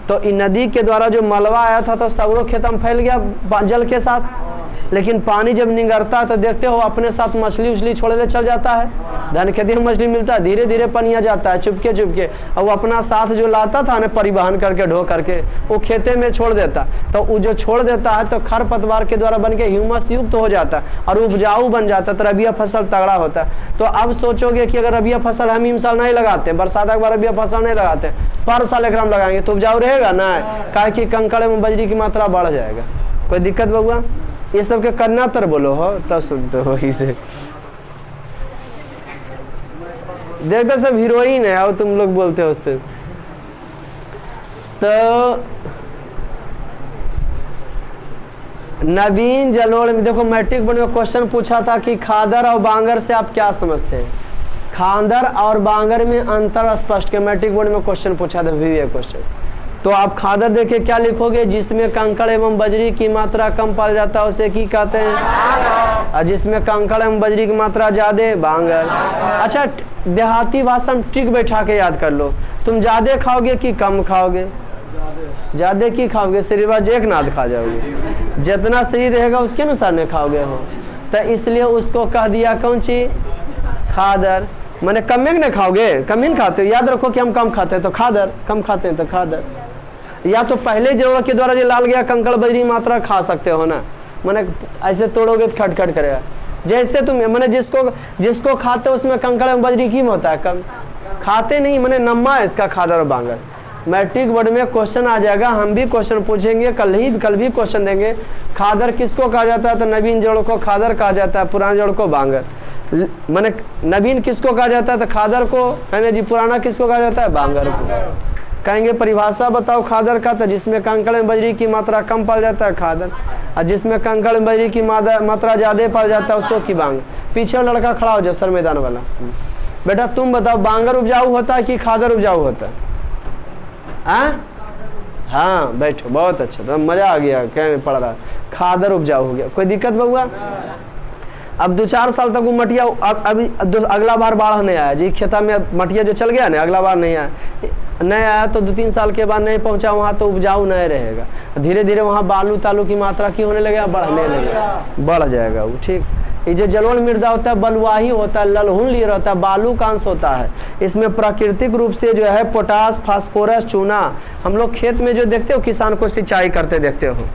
Speaker 1: तो इन नदी के द्वारा जो मलबा आया था तो सगरो खेत में फैल गया जल के साथ। लेकिन पानी जब निगरता तो देखते हो अपने साथ मछली उछली छोड़ने चल जाता है, धान खेती में मछली मिलता है, धीरे धीरे पनिया जाता है चुपके चुपके, और वो अपना साथ जो लाता था ना परिवहन करके ढो करके वो खेते में छोड़ देता, तो वो जो छोड़ देता है तो खर पतवार के द्वारा बन के ह्यूमस युक्त हो जाता है और उपजाऊ बन जाता है, तो रबिया फसल तगड़ा होता है। तो अब सोचोगे कि अगर रबिया फसल हम इस साल नहीं लगाते, बरसात के बाद रबिया फसल नहीं लगाते, पर साल एक हम लगाएंगे तो उपजाऊ रहेगा ना, काहे कि कंकड़ में बजरी की मात्रा बढ़ जाएगा। कोई दिक्कत बउआ? ये सब के करना तर बोलो हो तब सुनते हो, इसे देखते सब हीरोइन है और तुम लोग बोलते हो उससे। तो नवीन जलोढ़ में देखो मैट्रिक बोर्ड में क्वेश्चन पूछा था कि खादर और बांगर से आप क्या समझते हैं, खादर और बांगर में अंतर स्पष्ट के मैट्रिक बोर्ड में क्वेश्चन पूछा था, वीवीए क्वेश्चन। तो आप खादर देखे क्या लिखोगे, जिसमें कंकड़ एवं बजरी की मात्रा कम पाया जाता है उसे की कहते हैं, और जिसमें कंकड़ एवं बजरी की मात्रा ज्यादा, बांगर। अच्छा देहाती भाषा में ट्रिक बैठा के याद कर लो, तुम ज्यादा खाओगे कि कम खाओगे, ज्यादा की खाओगे, शरीर एक नाद खा जाओगे, जितना शरीर रहेगा उसके अनुसार नहीं खाओगे हो, तो इसलिए उसको कह दिया कौन चीज, खादर। मैंने कम में नहीं खाओगे, कम ही खाते हो, याद रखो कि हम कम खाते हैं तो खादर, कम खाते हैं तो खादर। या तो पहले जरूरत के द्वारा जो लाल गया कंकड़ बजरी मात्रा खा सकते हो ना, मैंने ऐसे तोड़ोगे तो खटखट करेगा, जैसे तुम मैंने जिसको खाते हो उसमें कंकड़ में बजरी की होता है कम, खाते नहीं, मैंने नम्मा है इसका खादर और बांगर। मैट्रिक बोर्ड में क्वेश्चन आ जाएगा, हम भी क्वेश्चन पूछेंगे, कल भी क्वेश्चन देंगे। खादर किसको कहा जाता है, तो नवीन जड़ को खादर कहा जाता है, पुराने जड़ को बांगर। मैंने नवीन किसको कहा जाता है, तो खादर को है ना जी, पुराना किसको कहा जाता है, बांगर को। कहेंगे परिभाषा बताओ खादर का, तो जिसमें कंकड़ में बजरी की मात्रा कम पाल जाता है खादर, और जिसमें कंकड़ में बजरी की मात्रा ज्यादा पाल जाता है उसको की बांगर। पीछे लड़का खड़ा हो जाए सर मैदान वाला, बेटा तुम बताओ बांगर उपजाऊ होता है कि खादर उपजाऊ होता है? हाँ बैठो, बहुत अच्छा, तो मजा आ गया, कहने पड़ रहा खादर उपजाऊ हो गया। कोई दिक्कत बउआ? अब 2-4 साल तक वो मटिया, अभी अगला बार बाढ़ नहीं आया जी, खेता में मटिया जो चल गया ना, अगला बार नहीं आया तो 2-3 साल के बाद नहीं पहुंचा वहाँ, तो उपजाऊ नहीं रहेगा, धीरे धीरे वहाँ बालू तालू की मात्रा की होने लगेगा, बढ़ने लगेगा, बढ़ जाएगा वो। ठीक, ये जो जलोढ़ मृदा होता है बलुआही होता है, ललहुन लिए होता है, बालू का अंश होता है, इसमें प्राकृतिक रूप से जो है पोटास, फास्फोरस, चूना, हम लोग खेत में जो देखते हो किसान को सिंचाई करते देखते हो,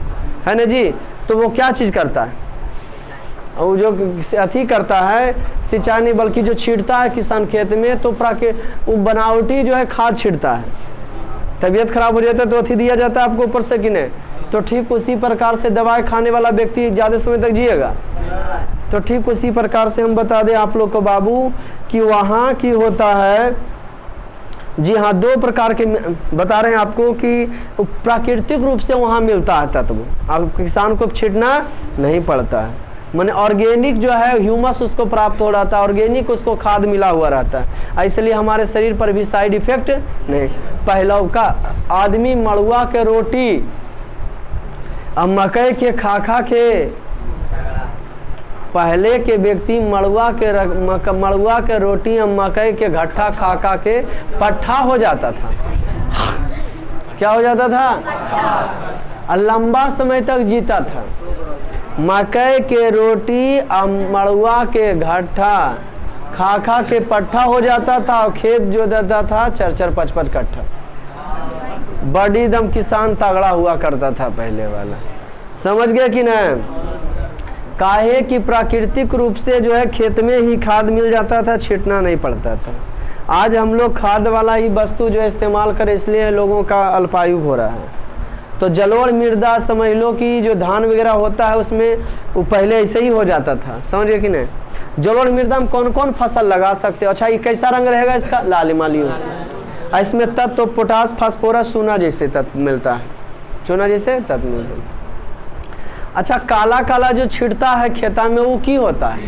Speaker 1: है ना जी, तो वो क्या चीज़ करता है, और जो अथी करता है सिंचाई नहीं बल्कि जो छींटता है किसान खेत में, तो वो बनावटी जो है खाद छींटता है, तबीयत खराब हो जाता है तो अथी दिया जाता है आपको ऊपर से कि नहीं, तो ठीक उसी प्रकार से दवाई खाने वाला व्यक्ति ज़्यादा समय तक जिएगा, तो ठीक उसी प्रकार से हम बता दें आप लोग को बाबू कि वहाँ की होता है, जी हाँ, दो प्रकार के बता रहे हैं आपको कि प्राकृतिक रूप से वहाँ मिलता है तत्व, अब किसान को छींटना नहीं पड़ता है। माने ऑर्गेनिक जो है ह्यूमस उसको प्राप्त हो रहा था, ऑर्गेनिक उसको खाद मिला हुआ रहता है, इसलिए हमारे शरीर पर भी साइड इफेक्ट नहीं। पहला का आदमी मड़ुआ के रोटी अब मकई के खा के, पहले के व्यक्ति मड़ुआ के रोटी और मकई के घट्टा खा के पट्ठा हो जाता था। क्या हो जाता था? और लंबा समय तक जीता था। मकई के रोटी और मड़ुआ के घट्टा खा के पट्ठा हो जाता था और खेत जो देता था 4-4, 5-5 कट्ठा। बड़ी दम किसान तगड़ा हुआ करता था पहले वाला। समझ गए कि नहीं? काहे कि प्राकृतिक रूप से जो है खेत में ही खाद मिल जाता था, छींटना नहीं पड़ता था। आज हम लोग खाद वाला ही वस्तु जो इस्तेमाल करें, इसलिए लोगों का अल्पायु हो रहा है। तो जलोढ़ मृदा समझ लो कि जो धान वगैरह होता है उसमें वो पहले ऐसे ही हो जाता था। समझ गए कि नहीं? जलोढ़ मृदा में कौन कौन फसल लगा सकते हो? अच्छा, ये कैसा रंग रहेगा इसका? लालिमाली हो। इसमें तत्व तो पोटास, फास्फोरस, चूना जैसे तत्व मिलता है, चूना जैसे तत्व मिलता है। अच्छा, काला काला जो छिड़ता है खेता में वो की होता है?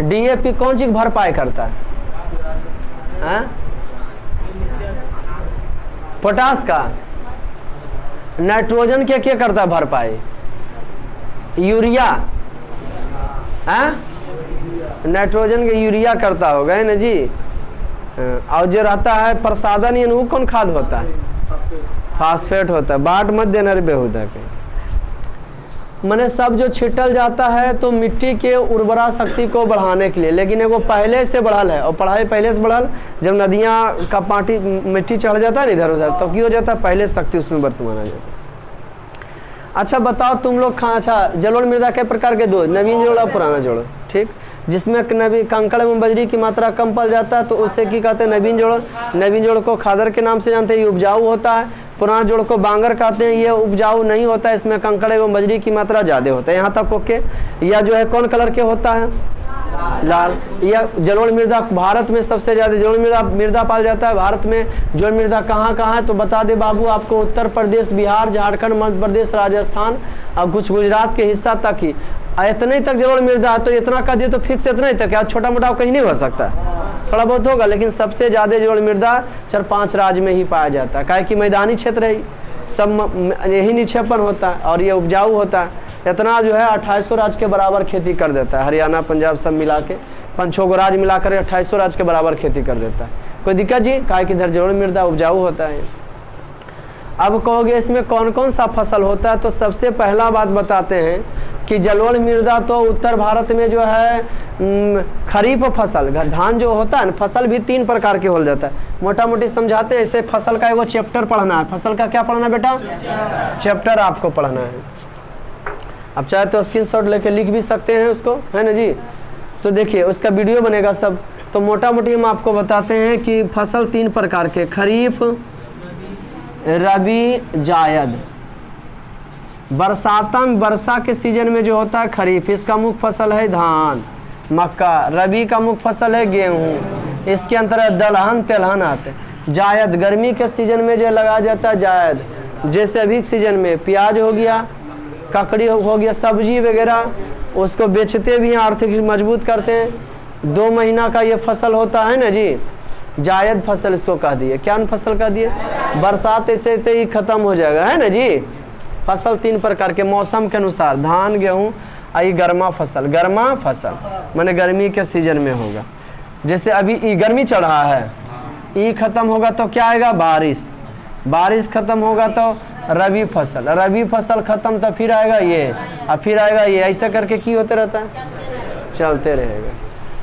Speaker 1: डीएपी कौन चीज भरपाई करता है? पोटास का। नाइट्रोजन के क्या करता है भरपाई? यूरिया। नाइट्रोजन के यूरिया करता होगा है ना जी। और जो रहता है प्रसादन, वो कौन खाद होता है? फास्फेट होता है। बाट मत देना रे बेहुदा के। मैंने सब जो छिटल जाता है तो मिट्टी के उर्वरा शक्ति को बढ़ाने के लिए, लेकिन एगो पहले से बढ़ल है और पढ़ाई पहले से बढ़ल। जब नदियाँ का पानी मिट्टी चढ़ जाता है ना इधर उधर, तो क्यों हो जाता है? पहले शक्ति उसमें वर्तमान आ जाता है। अच्छा बताओ तुम लोग अच्छा, जलोढ़ मृदा के प्रकार के दो, नवीन जोड़ और पुराना जोड़, ठीक। जिसमें नवी कंकड़ एवं बजरी की मात्रा कम पड़ जाता है तो उससे की कहते हैं? नवीन जोड़। नवीन जोड़ को खादर के नाम से जानते हैं, ये उपजाऊ होता है। पुराना जोड़ को बांगर कहते हैं, ये उपजाऊ नहीं होता है, इसमें कंकड़ एवं बजरी की मात्रा ज़्यादा होता है। यहाँ तक ओके। या जो है कौन कलर के होता है? लाल। या जलोढ़ मृदा भारत में सबसे ज़्यादा जलोढ़ मृदा पाल जाता है भारत में। जलोढ़ मृदा कहाँ कहाँ है तो बता दे बाबू आपको, उत्तर प्रदेश, बिहार, झारखंड, मध्य प्रदेश, राजस्थान और कुछ गुजरात के हिस्सा तक ही। इतने तक जलोढ़ मृदा है तो इतना कर दिए तो फिक्स इतना ही तक है, छोटा मोटा कहीं नहीं हो सकता, थोड़ा बहुत होगा। लेकिन सबसे ज़्यादा जलोढ़ मृदा 4-5 राज्य में ही पाया जाता है, काहे कि मैदानी क्षेत्र है, सब यही निक्षेपण होता है और ये उपजाऊ होता है। इतना जो है 2800 राज्य के बराबर खेती कर देता है। हरियाणा, पंजाब सब मिला के 5-6 गो राज्य मिलाकर 2800 राज्य के बराबर खेती कर देता है। कोई दिक्कत जी? काहे कि इधर जलोढ़ मृदा उपजाऊ होता है। अब कहोगे इसमें कौन कौन सा फसल होता है, तो सबसे पहला बात बताते हैं कि जलोढ़ मृदा तो उत्तर भारत में जो है खरीफ फसल, धान जो होता है ना, फसल भी 3 प्रकार के हो जाता है। मोटा मोटी समझाते हैं, ऐसे फसल का एगो चैप्टर पढ़ना है। फसल का क्या पढ़ना बेटा? चैप्टर आपको पढ़ना है। अब चाहे तो स्क्रीनशॉट लेके लिख भी सकते हैं उसको, है ना जी। तो देखिए उसका वीडियो बनेगा सब। तो मोटा मोटी हम आपको बताते हैं कि फसल 3 प्रकार के, खरीफ, रबी, जायद। वर्षा के सीजन में जो होता है खरीफ, इसका मुख्य फसल है धान, मक्का। रबी का मुख्य फसल है गेहूँ, इसके अंतर्गत दलहन, तेलहन आते हैं। जायद गर्मी के सीजन में जो लगाया जाता है जायद, जैसे अभी सीजन में प्याज हो गया, ककड़ी हो गया, सब्जी वगैरह, उसको बेचते भी हैं, आर्थिक मजबूत करते हैं। 2 महीना का ये फसल होता है ना जी, जायद फसल इसको कह दिए। क्या फसल कह दिए? बरसात ऐसे ही खत्म हो जाएगा, है ना जी। फसल 3 प्रकार के मौसम के अनुसार, धान, गेहूँ, आई गर्मा फसल। गर्मा फसल माने गर्मी के सीजन में होगा। जैसे अभी ई गर्मी चढ़ रहा है, ई खत्म होगा तो क्या आएगा? बारिश। बारिश खत्म होगा तो रबी फसल। रबी फसल खत्म तो फिर आएगा ये, और फिर आएगा ये, ऐसा करके की होते रहता है, चलते रहेगा।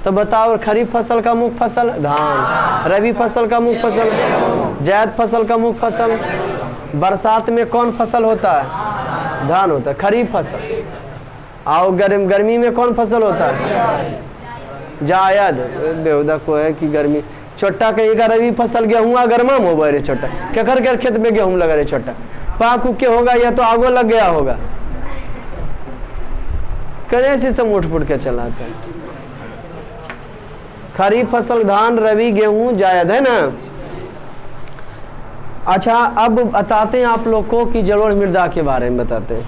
Speaker 1: तो बताओ खरीफ फसल का मुख्य फसल धान, रबी फसल का मुख्य फसल, जायद फसल का मुख्य फसल। बरसात में कौन फसल होता है? धान होता है, खरीफ फसल। और गर्मी में कौन फसल होता है? जायद। बेहुदा को है कि गर्मी छोटा कहेगा रबी फसल गेहूँ गर्मा में होगा रे छोटा, केकर के खेत में गेहूँ लगा रे छोटा, पाक उग के होगा या तो आगो लग गया होगा। कनेसी से मुठ फुट के चलाते हैं। खरीफ फसल धान, रवि गेहूं, जायद, है ना। अच्छा, अब बताते हैं आप लोग को कि जलोढ़ मृदा के बारे में बताते हैं।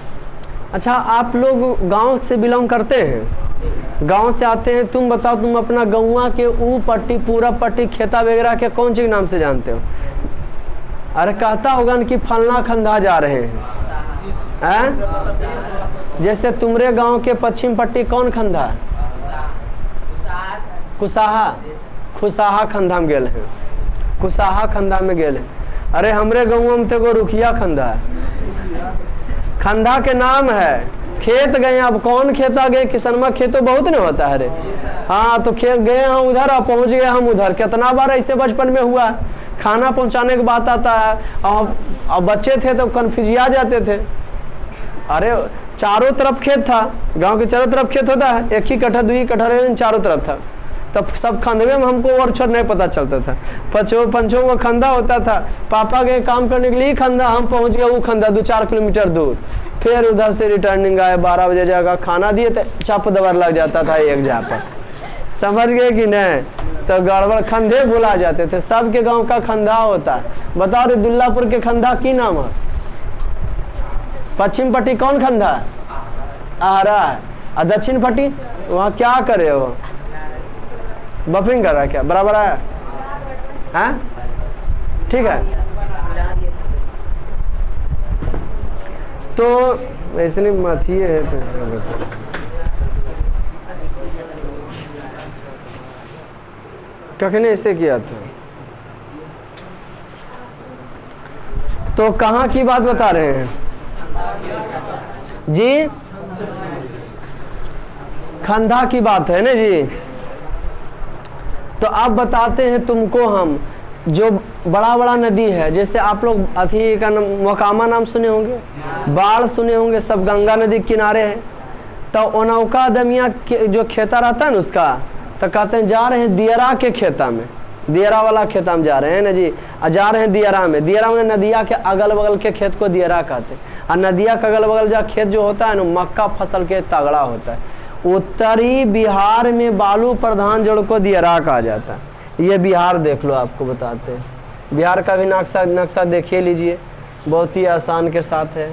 Speaker 1: अच्छा, आप लोग गांव से बिलोंग करते हैं, गांव से आते हैं, तुम बताओ, तुम अपना गौवा के ऊ पट्टी, पूरा पट्टी, खेता वगैरह के कौन सी नाम से जानते हो? अरे कहता होगा कि फलना खंधा जा रहे हैं। जैसे तुमरे गांव के पश्चिम पट्टी कौन खंधा है? कुसाहा, खुसाहा खंधा में गेल है, कुसाहा खंधा में गेल है। अरे हमरे गाँव में तो रुखिया खंधा है, खंधा के नाम है। खेत गए, अब कौन खेता गए, किसनमा खेत तो बहुत नहीं होता है रे। हाँ, तो खेत गए हम उधर, अब पहुँच गए हम उधर। कितना बार ऐसे बचपन में हुआ, खाना पहुँचाने की बात आता है, और बच्चे थे तो कन्फ्यूजिया जाते थे। अरे चारों तरफ खेत था, गांव के चारों तरफ खेत होता है, एक ही कट्ठा, 2 कट्ठा, चारों तरफ था। तब सब खंधवे में हमको और छोड़ नहीं पता चलता था। पंचों को खंधा होता था, पापा गए काम करने के लिए खंधा, हम पहुंच गए वो खंधा 2-4 किलोमीटर दूर। फिर उधर से रिटर्निंग आए, 12 बजे जाकर खाना दिए तो चप दबर लग जाता था एक जगह पर, समझ गए कि नहीं? तो गड़बड़, खंधे भुला जाते थे। सबके गांव का खंधा होता है। बताओ रे, दुल्लापुर के खंधा की नाम है? पश्चिम पट्टी कौन खंधा है? आरा है। और दक्षिण पट्टी वहाँ क्या करे हो? बफरिंग कर रहा है क्या? बराबर है, हाँ ठीक है। तो ऐसे मथी है तो कखने ऐसे किया था? तो कहाँ की बात बता रहे हैं जी? खंधा की बात है ना जी। तो आप बताते हैं तुमको हम, जो बड़ा बड़ा नदी है, जैसे आप लोग अथी का नाम, मोकामा नाम सुने होंगे, बाढ़ सुने होंगे, सब गंगा नदी के किनारे है। तो ओनौका दमिया जो खेता रहता है ना उसका, तो कहते हैं जा रहे हैं दियरा के खेता में, दियरा वाला खेता में जा रहे हैं ना जी। जा रहे हैं दियरा में, दियरा में नदिया के अगल बगल के खेत को दियरा कहते हैं। और नदिया के अगल बगल जो खेत जो होता है ना, मक्का फसल के तगड़ा होता है। उत्तरी बिहार में बालू प्रधान जड़ को दियरा कहा जाता है। ये बिहार देख लो, आपको बताते हैं। बिहार का भी नक्शा देखिए लीजिए, बहुत ही आसान के साथ है।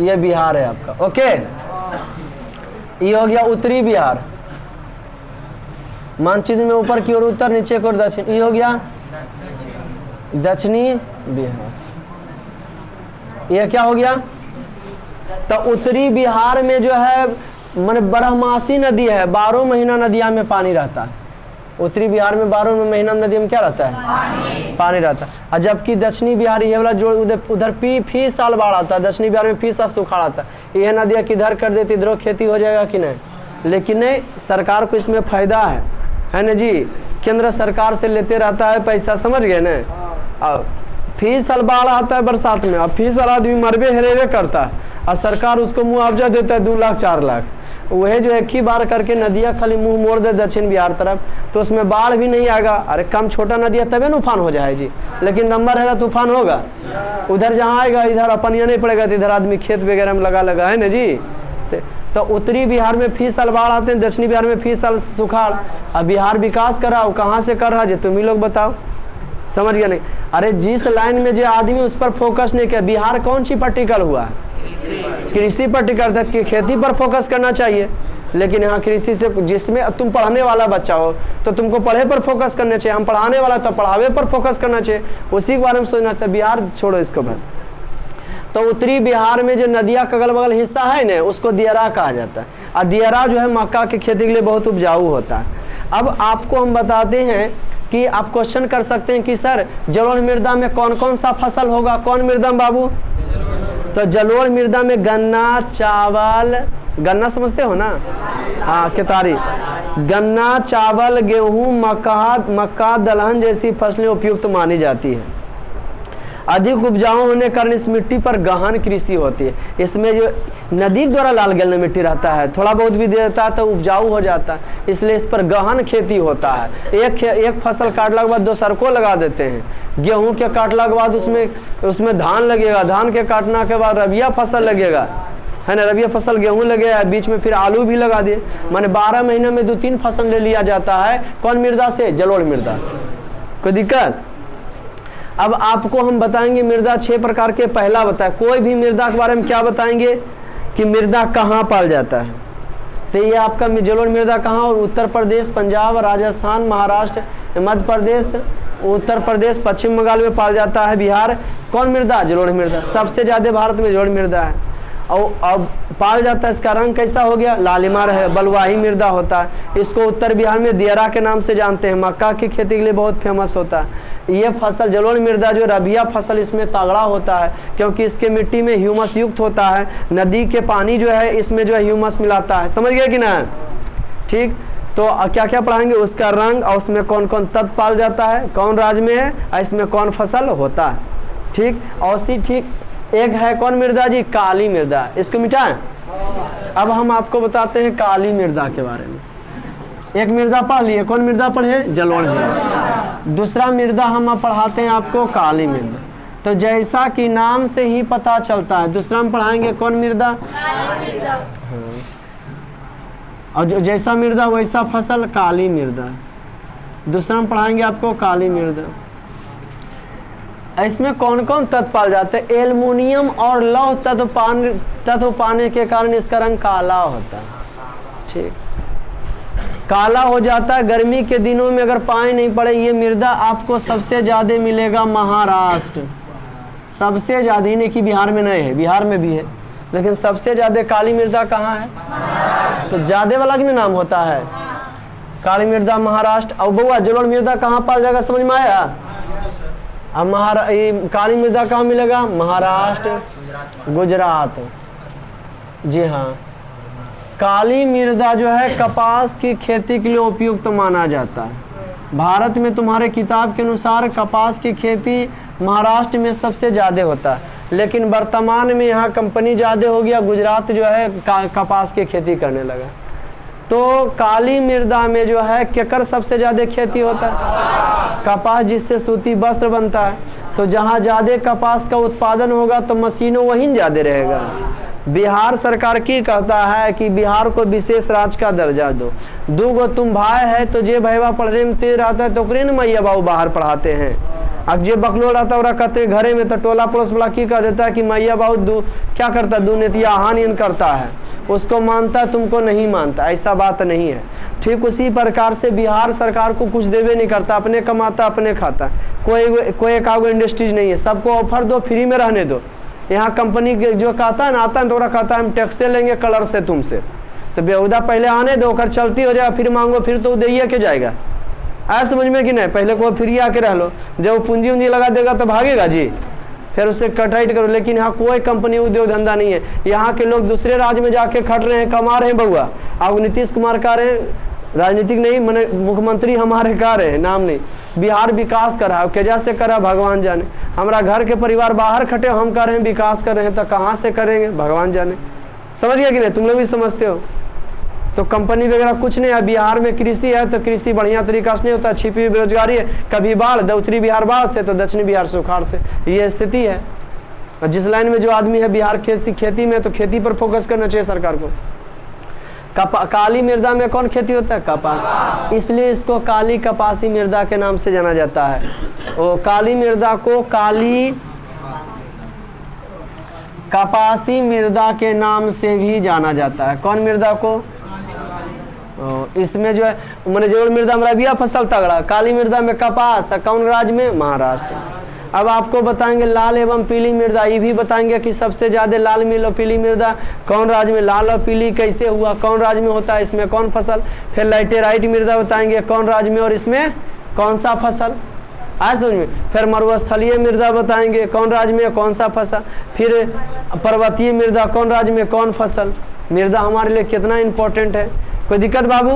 Speaker 1: ये बिहार है आपका, ओके। ये हो गया उत्तरी बिहार, मानचित्र में ऊपर की ओर उत्तर, नीचे की ओर दक्षिण। ये हो गया दक्षिणी बिहार। यह क्या हो गया? तो उत्तरी बिहार में जो है माने बारहमासी नदी है, 12 महीना नदिया में पानी रहता है। उत्तरी बिहार में 12 महीना नदी में क्या रहता है? पानी रहता है। और जबकि दक्षिणी बिहार ये वाला जो उधर फी साल बाढ़ आता है, दक्षिणी बिहार में फी साल सुखाड़ आता है। यह नदियाँ किधर कर देती, इधरों खेती हो जाएगा कि नहीं? लेकिन नहीं, सरकार को इसमें फायदा है ना जी। केंद्र सरकार से लेते रहता है पैसा, समझ गए ना। और फी साल बाढ़ आता है बरसात में, अब फी साल आदमी मरबे हेरेबे करता है, और सरकार उसको मुआवजा देता है 2 लाख 4 लाख। वह जो एक ही बार करके नदियाँ खाली मुंह मोड़ दे दक्षिण बिहार तरफ, तो उसमें बाढ़ भी नहीं आएगा। अरे कम छोटा नदियाँ तबे न उफान हो जाए जी, लेकिन नंबर है तूफान होगा। उधर जहाँ आएगा इधर अपनिया नहीं पड़ेगा, तो इधर आदमी खेत वगैरह में लगा है ना जी। तो उत्तरी बिहार में फी साल बाढ़ आते हैं, दक्षिणी बिहार में फी साल सुखाड़। अब बिहार विकास कर रहा हो, कहाँ से कर रहा है तुम ही लोग बताओ, समझ गया नहीं? अरे जिस लाइन में जो आदमी उस पर फोकस नहीं किया, बिहार कौन सी पर्टिकल हुआ? कृषि पर्टिकल था कि खेती पर फोकस करना चाहिए। लेकिन यहाँ कृषि से, जिसमें तुम पढ़ने वाला बच्चा हो तो तुमको पढ़े पर फोकस करना चाहिए, हम पढ़ाने वाला तो पढ़ावे पर फोकस करना चाहिए, उसी के बारे में सोचना चाहिए। बिहार छोड़ो इसको भाई। तो उत्तरी बिहार में जो नदिया का अगल बगल हिस्सा है ना, उसको दियरा कहा जाता है। और दियरा जो है मक्का की खेती के लिए बहुत उपजाऊ होता है। अब आपको हम बताते हैं कि आप क्वेश्चन कर सकते हैं कि सर जलोढ़ मृदा में कौन कौन सा फसल होगा? कौन मृदा बाबू? तो जलोढ़ मृदा में गन्ना, चावल, गन्ना समझते हो ना? हाँ, केतारी, गन्ना, चावल, गेहूं, मक्का, दलहन जैसी फसलें उपयुक्त मानी जाती है। अधिक उपजाऊ होने के कारण इस मिट्टी पर गहन कृषि होती है। इसमें जो नदी द्वारा लाल गैल मिट्टी रहता है, थोड़ा बहुत भी देता है तो उपजाऊ हो जाता है, इसलिए इस पर गहन खेती होता है। एक फसल काटने के बाद दूसर को लगा देते हैं। गेहूं के काटने के बाद उसमें धान लगेगा, धान के काटने के बाद रबिया फसल लगेगा, है ना, रबिया फसल गेहूं लगेगा, बीच में फिर आलू भी लगा दिए। माने 12 महीने में 2-3 फसल ले लिया जाता है। कौन मृदा से? जलोढ़ मृदा से। कोई दिक्कत? अब आपको हम बताएंगे मृदा 6 प्रकार के। पहला बताए, कोई भी मृदा के बारे में क्या बताएंगे कि मृदा कहाँ पाल जाता है। तो ये आपका जलोढ़ मृदा कहाँ? और उत्तर प्रदेश, पंजाब, राजस्थान, महाराष्ट्र, मध्य प्रदेश, उत्तर प्रदेश, पश्चिम बंगाल में पाल जाता है। बिहार। कौन मृदा? जलोढ़ मृदा। सबसे ज़्यादा भारत में जलोढ़ मृदा है। और अब पाल जाता है। इसका रंग कैसा हो गया? लालिमा है, बलुआही मृदा होता है। इसको उत्तर बिहार में दियरा के नाम से जानते हैं। मक्का की खेती के लिए बहुत फेमस होता है। ये फसल जलोढ़ मृदा जो रबिया फसल, इसमें तगड़ा होता है क्योंकि इसके मिट्टी में ह्यूमस युक्त होता है। नदी के पानी जो है इसमें जो है ह्यूमस मिलाता है। समझ गए कि ना? ठीक। तो क्या क्या पढ़ाएंगे? उसका रंग और उसमें कौन कौन तत्व पाल जाता है, कौन राज्य में है, और इसमें कौन फसल होता है। ठीक। और ठीक एक है कौन मृदा जी? काली मृदा। इसको मिटाएं। अब हम आपको बताते हैं काली मृदा के बारे में। एक मृदा पढ़ लिए, कौन मृदा पढ़े? जलोढ़ मृदा। दूसरा मृदा हम पढ़ाते हैं आपको काली मृदा। तो जैसा कि नाम से ही पता चलता है, दूसरा हम पढ़ाएंगे कौन मृदा? और जो जैसा मृदा वैसा फसल, काली मृदा। दूसरा हम पढ़ाएंगे आपको काली मृदा। इसमें कौन कौन तत्व पाए जाते हैं? एल्युमिनियम और लौह तत्व पाने के कारण इसका रंग काला होता है। ठीक। काला हो जाता है। गर्मी के दिनों में अगर पानी नहीं पड़े, ये मृदा आपको सबसे ज़्यादा मिलेगा महाराष्ट्र। सबसे ज़्यादा, नहीं कि बिहार में नहीं है, बिहार में भी है, लेकिन सबसे ज़्यादा काली मृदा कहाँ है? तो ज़्यादा वाला की नाम होता है काली मृदा, महाराष्ट्र। और बउआ जलोढ़ मृदा कहाँ पाल जाएगा? समझ में आया? अब काली मृदा कहाँ मिलेगा? महाराष्ट्र, गुजरात। जी हाँ। काली मृदा जो है कपास की खेती के लिए उपयुक्त माना जाता है। भारत में तुम्हारे किताब के अनुसार कपास की खेती महाराष्ट्र में सबसे ज़्यादा होता है, लेकिन वर्तमान में यहाँ कंपनी ज़्यादा हो गया, गुजरात जो है कपास की खेती करने लगा। तो काली मृदा में जो है केकर सबसे ज़्यादा खेती होता है? कपास, जिससे सूती वस्त्र बनता है। तो जहाँ ज़्यादा कपास का उत्पादन होगा तो मशीनों वहीं ज़्यादा रहेगा। बिहार सरकार की कहता है कि बिहार को विशेष राज्य का दर्जा दो। 2 गो तुम भाई है तो जे भैया पढ़ने में तेज रहता है तो ओकरे न मैया बाबू बाहर पढ़ाते हैं। अब जे बकलो रहता है कहते घरे में, तो टोला पड़ोस वाला की कह देता है कि मैया बाबू क्या करता है? दुनिया हानि करता है, उसको मानता है, तुमको नहीं मानता। ऐसा बात नहीं है। ठीक उसी प्रकार से बिहार सरकार को कुछ देवे नहीं करता, अपने कमाता अपने खाता। कोई एक आगो इंडस्ट्रीज नहीं है, सबको ऑफर दो, फ्री में रहने दो। यहाँ कंपनी जो कहता है ना, आता है तो कहता है हम टैक्स लेंगे कलर से तुमसे, तो बेहुदा पहले आने दो, कर चलती हो जाएगा, फिर मांगो, फिर तो दैया के जाएगा। आया समझ में कि नहीं? पहले को फ्री आके रह लो, जब वो पूंजी उंजी लगा देगा तो भागेगा जी, फिर उससे कटाइट करो। लेकिन यहाँ कोई कंपनी उद्योग धंधा नहीं है। यहाँ के लोग दूसरे राज्य में जाके खट रहे हैं, कमा रहे हैं बउआ। अब नीतीश कुमार कह रहे हैं, राजनीतिक नहीं मैंने मुख्यमंत्री हमारे कह रहे हैं, नाम नहीं, बिहार विकास कर रहा है। कैजा से कर रहा है भगवान जाने। हमारा घर के परिवार बाहर खटे, हम कह रहे हैं विकास कर रहे हैं, तो कहाँ से करेंगे भगवान जाने। समझ गया कि नहीं? तुम लोग भी समझते हो। तो कंपनी वगैरह कुछ नहीं है। बिहार में कृषि है तो कृषि बढ़िया तरीका से नहीं होता, छिपी हुई बेरोजगारी है। कभी बाढ़, उत्तरी बिहार बाढ़ से तो दक्षिणी बिहार सुखाड़ से, ये स्थिति है। और जिस लाइन में जो आदमी है बिहार खेती में, तो खेती पर फोकस करना चाहिए सरकार को। काली मृदा में कौन खेती होता है? कपास। इसलिए इसको काली कपासी मृदा के नाम से जाना जाता है। और काली मृदा को काली कपासी मृदा के नाम से भी जाना जाता है। कौन मृदा को? इसमें जो है मैंने जलोढ़ मृदा में रबिया फसल तगड़ा, काली मृदा में कपास। कौन राज्य में? महाराष्ट्र। अब आपको बताएंगे लाल एवं पीली मृदा, ये भी बताएंगे कि सबसे ज़्यादा लाल मिल और पीली मृदा कौन राज्य में, लाल और पीली कैसे हुआ, कौन राज्य में होता है, इसमें कौन फसल। फिर लैटेराइट मृदा बताएंगे कौन राज्य में और इसमें कौन सा फसल। आए समझ में? फिर मरुस्थलीय मृदा बताएंगे कौन राज्य में कौन सा फसल। फिर पर्वतीय मृदा कौन राज्य में कौन फसल। मृदा हमारे लिए कितना इम्पोर्टेंट है। कोई दिक्कत बाबू?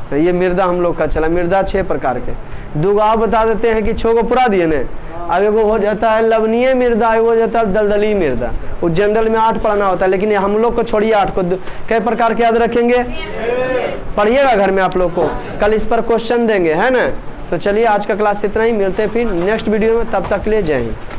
Speaker 1: तो ये मृदा हम लोग का चला। मृदा 6 प्रकार के। दूगो आप बता देते हैं कि 6 को पूरा दिए ने। अब एगो हो जाता है लवणीय मृदा, एगो हो जाता है दलदली मृदा। वो जनरल में 8 पढ़ना होता है, लेकिन हम लोग को छोड़िए 8 को। कई प्रकार के याद रखेंगे, पढ़िएगा घर में आप लोग को, कल इस पर क्वेश्चन देंगे, है ना। तो चलिए आज का क्लास इतना ही, मिलते हैं फिर नेक्स्ट वीडियो में, तब तक के लिए जय हिंद।